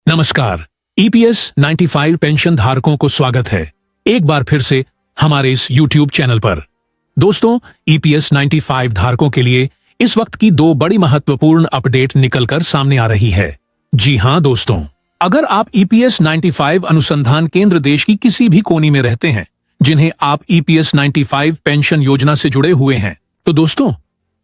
नमस्कार। EPS 95 pension धारकों को स्वागत है एक बार फिर से हमारे इस यूट्यूब चैनल पर। दोस्तों, ईपीएस 95 धारकों के लिए इस वक्त की दो बड़ी महत्वपूर्ण अपडेट निकलकर सामने आ रही है। जी हां दोस्तों, अगर आप ईपीएस 95 अनुसंधान केंद्र देश की किसी भी कोने में रहते हैं जिन्हें आप ईपीएस 95 पेंशन योजना से जुड़े हुए हैं, तो दोस्तों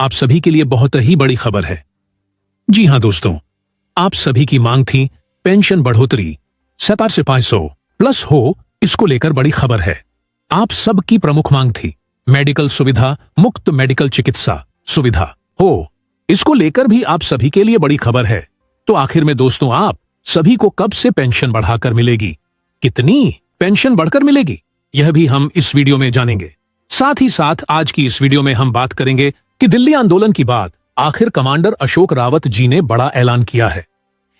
आप सभी के लिए बहुत ही बड़ी खबर है। जी हां दोस्तों, आप सभी की मांग थी पेंशन बढ़ोतरी 70 से 500 प्लस हो, इसको लेकर बड़ी खबर है। आप सबकी प्रमुख मांग थी मेडिकल सुविधा, मुफ्त मेडिकल चिकित्सा सुविधा हो, इसको लेकर भी आप सभी के लिए बड़ी खबर है। तो आखिर में दोस्तों आप सभी को कब से पेंशन बढ़ाकर मिलेगी, कितनी पेंशन बढ़कर मिलेगी, यह भी हम इस वीडियो में जानेंगे। साथ ही साथ आज की इस वीडियो में हम बात करेंगे कि दिल्ली आंदोलन की बाद आखिर कमांडर अशोक रावत जी ने बड़ा ऐलान किया है।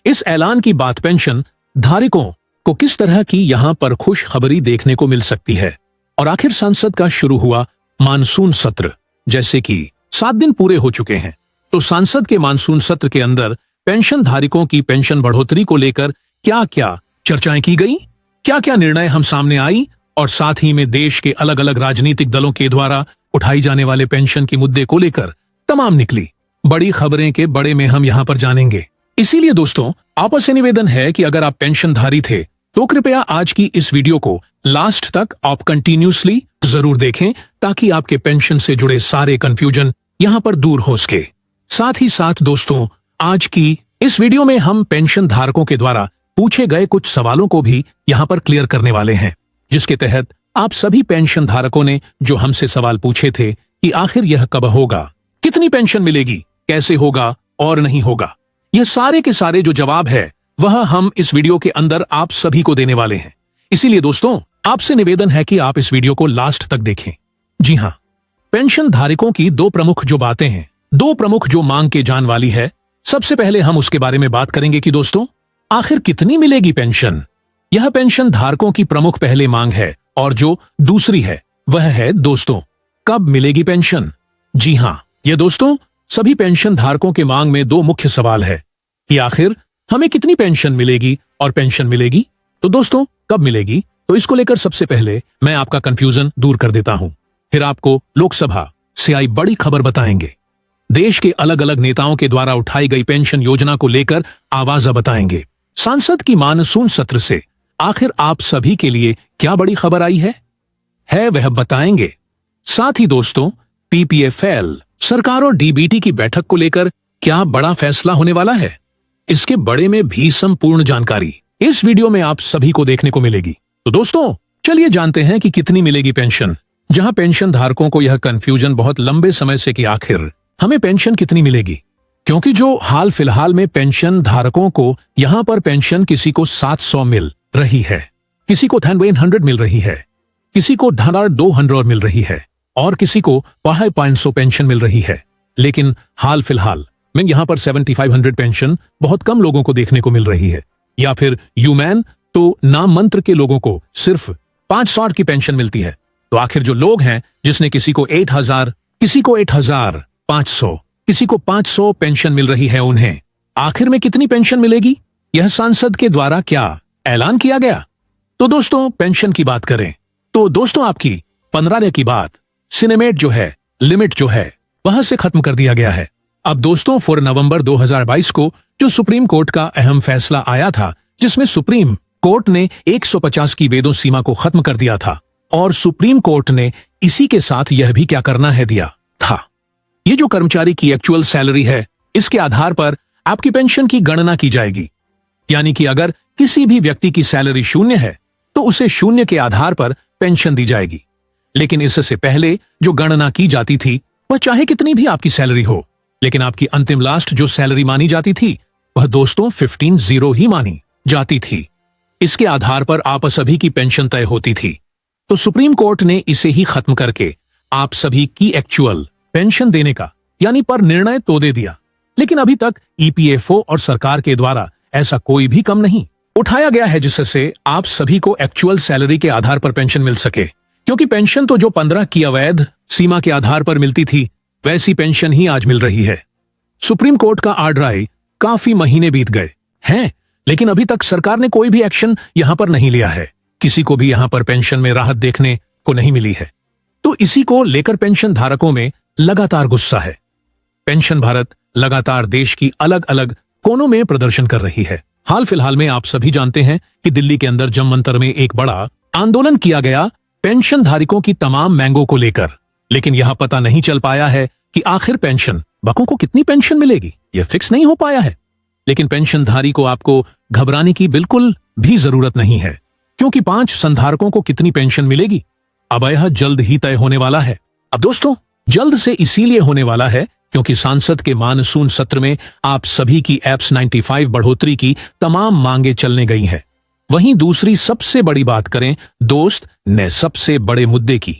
इस ऐलान की बात पेंशन धारकों को किस तरह की यहां पर खुश खबरी देखने को मिल सकती है, और आखिर संसद का शुरू हुआ मानसून सत्र, जैसे कि 7 दिन पूरे हो चुके हैं, तो संसद के मानसून सत्र के अंदर पेंशन धारकों की पेंशन बढ़ोतरी को लेकर क्या क्या चर्चाएं की गई, क्या क्या निर्णय हम सामने आई, और साथ ही में देश के अलग अलग राजनीतिक दलों के द्वारा उठाई जाने वाले पेंशन के मुद्दे को लेकर तमाम निकली बड़ी खबरें के बड़े में हम यहां पर जानेंगे। इसीलिए दोस्तों आपसे निवेदन है कि अगर आप पेंशनधारी थे तो कृपया आज की इस वीडियो को लास्ट तक आप कंटिन्यूसली जरूर देखें, ताकि आपके पेंशन से जुड़े सारे कंफ्यूजन यहां पर दूर हो सके। साथ ही साथ दोस्तों आज की इस वीडियो में हम पेंशन धारकों के द्वारा पूछे गए कुछ सवालों को भी यहां पर क्लियर करने वाले हैं, जिसके तहत आप सभी पेंशन धारकों ने जो हमसे सवाल पूछे थे कि आखिर यह कब होगा, कितनी पेंशन मिलेगी, कैसे होगा और नहीं होगा, यह सारे के सारे जो जवाब है वह हम इस वीडियो के अंदर आप सभी को देने वाले हैं। इसीलिए दोस्तों आपसे निवेदन है कि आप इस वीडियो को लास्ट तक देखें। जी हां, पेंशन धारकों की दो प्रमुख जो बातें हैं, दो प्रमुख जो मांग के जान वाली है, सबसे पहले हम उसके बारे में बात करेंगे कि दोस्तों आखिर कितनी मिलेगी पेंशन। यह पेंशन धारकों की प्रमुख पहले मांग है, और जो दूसरी है वह है दोस्तों कब मिलेगी पेंशन। जी हां, यह दोस्तों सभी पेंशन धारकों के मांग में दो मुख्य सवाल है कि आखिर हमें कितनी पेंशन मिलेगी, और पेंशन मिलेगी तो दोस्तों कब मिलेगी। तो इसको लेकर सबसे पहले मैं आपका कंफ्यूजन दूर कर देता हूं, फिर आपको लोकसभा से आई बड़ी खबर बताएंगे, देश के अलग अलग नेताओं के द्वारा उठाई गई पेंशन योजना को लेकर आवाज बताएंगे, संसद की मानसून सत्र से आखिर आप सभी के लिए क्या बड़ी खबर आई है वह बताएंगे। साथ ही दोस्तों पीपीएफएल सरकार और डीबीटी की बैठक को लेकर क्या बड़ा फैसला होने वाला है, इसके बड़े में भी संपूर्ण जानकारी इस वीडियो में आप सभी को देखने को मिलेगी। तो दोस्तों चलिए जानते हैं कि कितनी मिलेगी पेंशन। जहां पेंशन धारकों को यह कंफ्यूजन बहुत लंबे समय से कि आखिर हमें पेंशन कितनी मिलेगी, क्योंकि जो हाल फिलहाल में पेंशन धारकों को यहां पर पेंशन किसी को 700 मिल रही है, किसी को 1100 मिल रही है, किसी को 200 मिल रही है, और किसी को 500 पेंशन मिल रही है। लेकिन हाल फिलहाल में यहां पर 7500 पेंशन बहुत कम लोगों को देखने को मिल रही है, या फिर यूमैन तो नाम मंत्र के लोगों को सिर्फ 500 की पेंशन मिलती है। तो आखिर जो लोग हैं जिसने किसी को 8000, किसी को 8500, किसी को 500 पेंशन मिल रही है, उन्हें आखिर में कितनी पेंशन मिलेगी, यह सांसद के द्वारा क्या ऐलान किया गया। तो दोस्तों पेंशन की बात करें तो दोस्तों आपकी 15 की बात सिनेमेट जो है, लिमिट जो है, वहां से खत्म कर दिया गया है। अब दोस्तों 4 नवंबर 2022 को जो सुप्रीम कोर्ट का अहम फैसला आया था, जिसमें सुप्रीम कोर्ट ने 150 की वेतन सीमा को खत्म कर दिया था, और सुप्रीम कोर्ट ने इसी के साथ यह भी क्या करना है दिया था, ये जो कर्मचारी की एक्चुअल सैलरी है, इसके आधार पर आपकी पेंशन की गणना की जाएगी। यानी कि अगर किसी भी व्यक्ति की सैलरी 0 है तो उसे 0 के आधार पर पेंशन दी जाएगी। लेकिन इससे पहले जो गणना की जाती थी वह चाहे कितनी भी आपकी सैलरी हो, लेकिन आपकी अंतिम लास्ट जो सैलरी मानी जाती थी वह दोस्तों 15,000 ही मानी जाती थी। इसके आधार पर आप सभी की पेंशन तय होती थी। तो सुप्रीम कोर्ट ने इसे ही खत्म करके आप सभी की एक्चुअल पेंशन देने का यानी पर निर्णय तो दे दिया। लेकिन अभी तक ईपीएफओ और सरकार के द्वारा ऐसा कोई भी कम नहीं उठाया गया है जिससे आप सभी को एक्चुअल सैलरी के आधार पर पेंशन मिल सके, क्योंकि पेंशन तो जो 15 की अवैध सीमा के आधार पर मिलती थी वैसी पेंशन ही आज मिल रही है। सुप्रीम कोर्ट का ऑर्डर आए काफी महीने बीत गए हैं, लेकिन अभी तक सरकार ने कोई भी एक्शन यहां पर नहीं लिया है। किसी को भी यहां पर पेंशन में राहत देखने को नहीं मिली है। तो इसी को लेकर पेंशन धारकों में लगातार गुस्सा है। पेंशन भारत लगातार देश की अलग अलग कोनों में प्रदर्शन कर रही है। हाल फिलहाल में आप सभी जानते हैं कि दिल्ली के अंदर जममंतर में एक बड़ा आंदोलन किया गया पेंशन धारकों की तमाम मांगों को लेकर। लेकिन यह पता नहीं चल पाया है कि आखिर पेंशन बकों को कितनी पेंशन मिलेगी, यह फिक्स नहीं हो पाया है। लेकिन पेंशनधारी को आपको घबराने की बिल्कुल भी जरूरत नहीं है, क्योंकि 5 संधारकों को कितनी पेंशन मिलेगी अब यह जल्द ही तय होने वाला है। अब दोस्तों, जल्द से इसीलिए होने वाला है क्योंकि सांसद के मानसून सत्र में आप सभी की एप्स 95 बढ़ोतरी की तमाम मांगे चलने गई हैं। वहीं दूसरी सबसे बड़ी बात करें दोस्त ने सबसे बड़े मुद्दे की,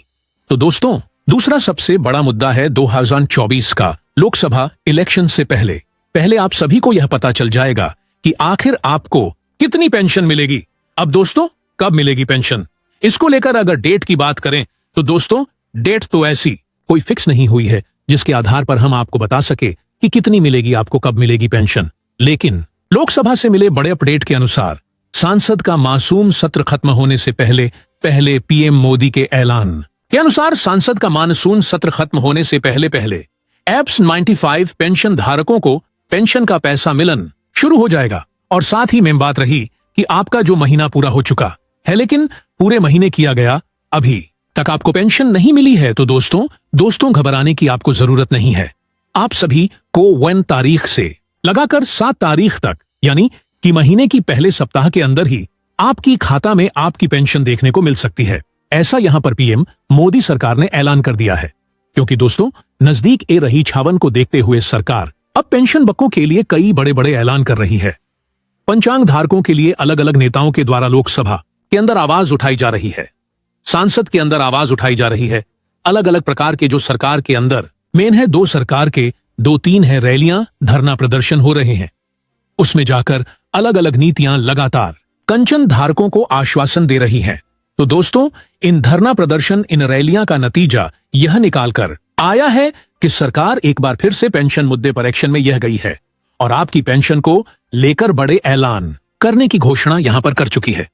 तो दोस्तों दूसरा सबसे बड़ा मुद्दा है 2024 का लोकसभा इलेक्शन से पहले आप सभी को यह पता चल जाएगा कि आखिर आपको कितनी पेंशन मिलेगी। अब दोस्तों, कब मिलेगी पेंशन, इसको लेकर अगर डेट की बात करें तो दोस्तों डेट तो ऐसी कोई फिक्स नहीं हुई है जिसके आधार पर हम आपको बता सके कि कितनी मिलेगी, आपको कब मिलेगी पेंशन। लेकिन लोकसभा से मिले बड़े अपडेट के अनुसार सांसद का मासूम सत्र खत्म होने से पहले पीएम मोदी के ऐलान के अनुसार सांसद का मानसून सत्र खत्म होने से पहले एप्स 95 पेंशन धारकों को पेंशन का पैसा मिलन शुरू हो जाएगा। और साथ ही में बात रही कि आपका जो महीना पूरा हो चुका है लेकिन पूरे महीने किया गया अभी तक आपको पेंशन नहीं मिली है, तो दोस्तों घबराने की आपको जरूरत नहीं है। आप सभी को 1 तारीख से लगाकर 7 तारीख तक यानी कि महीने की पहले सप्ताह के अंदर ही आपकी खाता में आपकी पेंशन देखने को मिल सकती है। ऐसा यहां पर पीएम मोदी सरकार ने ऐलान कर दिया है, क्योंकि दोस्तों नजदीक ए रही छावन को देखते हुए सरकार अब पेंशन बकों के लिए कई बड़े ऐलान कर रही है। पंचांग धारकों के लिए अलग अलग नेताओं के द्वारा लोकसभा के अंदर आवाज उठाई जा रही है, सांसद के अंदर आवाज उठाई जा रही है। अलग अलग प्रकार के जो सरकार के अंदर मेन है 2 सरकार के 2-3 है रैलियां, धरना प्रदर्शन हो रहे हैं। उसमें जाकर अलग अलग नीतियां लगातार कंचन धारकों को आश्वासन दे रही हैं। तो दोस्तों इन धरना प्रदर्शन, इन रैलियां का नतीजा यह निकालकर आया है कि सरकार एक बार फिर से पेंशन मुद्दे पर एक्शन में यह गई है और आपकी पेंशन को लेकर बड़े ऐलान करने की घोषणा यहां पर कर चुकी है।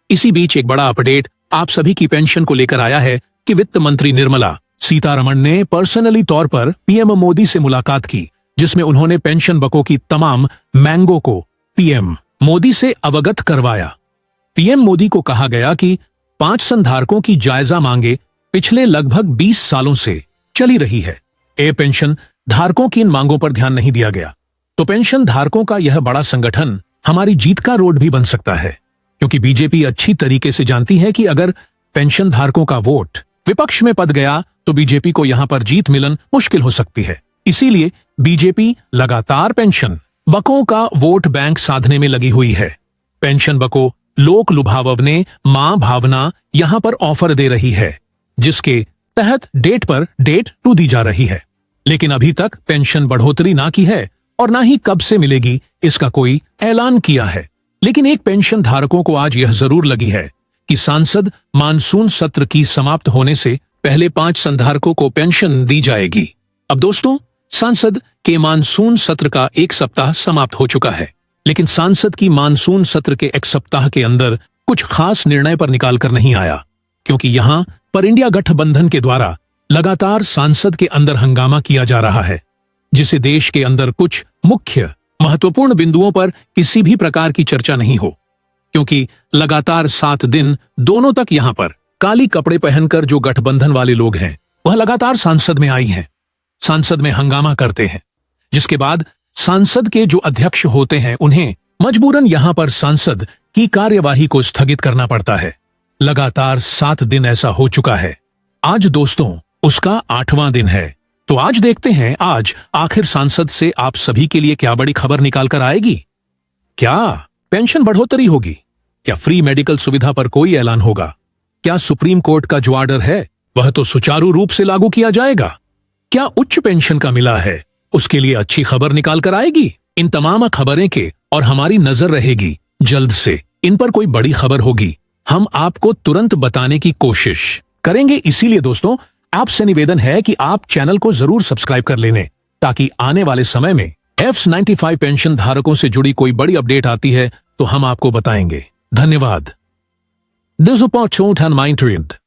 इसी बीच एक बड़ा अपडेट आप सभी की पेंशन को लेकर आया है कि वित्त मंत्री निर्मला सीतारमण ने पर्सनली तौर पर पीएम मोदी से मुलाकात की, जिसमें उन्होंने पेंशन बकों की तमाम मांगों को पीएम मोदी से अवगत करवाया। पीएम मोदी को कहा गया कि 5 संधारकों की जायजा मांगे पिछले लगभग 20 सालों से चली रही है। पेंशन धारकों की इन मांगों पर ध्यान नहीं दिया गया तो पेंशन धारकों का यह बड़ा संगठन हमारी जीत का रोड भी बन सकता है, क्योंकि बीजेपी अच्छी तरीके से जानती है कि अगर पेंशन धारकों का वोट विपक्ष में पद गया तो बीजेपी को यहां पर जीत मिलन मुश्किल हो सकती है। इसीलिए बीजेपी लगातार पेंशन बकों का वोट बैंक साधने में लगी हुई है। पेंशन बकों लोक लुभावव ने मां भावना यहां पर ऑफर दे रही है, जिसके तहत डेट पर डेट टू दी जा रही है। लेकिन अभी तक पेंशन बढ़ोतरी ना की है और ना ही कब से मिलेगी इसका कोई ऐलान किया है। लेकिन एक पेंशन धारकों को आज यह जरूर लगी है कि सांसद मानसून सत्र की समाप्त होने से पहले 5 संधारकों को पेंशन दी जाएगी। अब दोस्तों सांसद के मानसून सत्र का 1 सप्ताह समाप्त हो चुका है, लेकिन सांसद की मानसून सत्र के 1 सप्ताह के अंदर कुछ खास निर्णय पर निकाल कर नहीं आया, क्योंकि यहां पर इंडिया गठबंधन के द्वारा लगातार सांसद के अंदर हंगामा किया जा रहा है, जिसे देश के अंदर कुछ मुख्य महत्वपूर्ण बिंदुओं पर किसी भी प्रकार की चर्चा नहीं हो, क्योंकि लगातार 7 दिन दोनों तक यहां पर काली कपड़े पहनकर जो गठबंधन वाले लोग हैं वह लगातार सांसद में आई हैं, सांसद में हंगामा करते हैं, जिसके बाद सांसद के जो अध्यक्ष होते हैं उन्हें मजबूरन यहां पर सांसद की कार्यवाही को स्थगित करना पड़ता है। लगातार 7 दिन ऐसा हो चुका है। आज दोस्तों उसका 8वां दिन है। तो आज देखते हैं आज आखिर सांसद से आप सभी के लिए क्या बड़ी खबर निकाल कर आएगी। क्या पेंशन बढ़ोतरी होगी? क्या फ्री मेडिकल सुविधा पर कोई ऐलान होगा? क्या सुप्रीम कोर्ट का जो ऑर्डर है वह तो सुचारू रूप से लागू किया जाएगा? क्या उच्च पेंशन का मिला है उसके लिए अच्छी खबर निकाल कर आएगी? इन तमाम खबरें के और हमारी नजर रहेगी जल्द से इन पर कोई बड़ी खबर होगी, हम आपको तुरंत बताने की कोशिश करेंगे। इसीलिए दोस्तों आपसे निवेदन है कि आप चैनल को जरूर सब्सक्राइब कर लेने, ताकि आने वाले समय में एप्स 95 पेंशन धारकों से जुड़ी कोई बड़ी अपडेट आती है तो हम आपको बताएंगे। धन्यवाद। Diese Opportunität an mein Trend.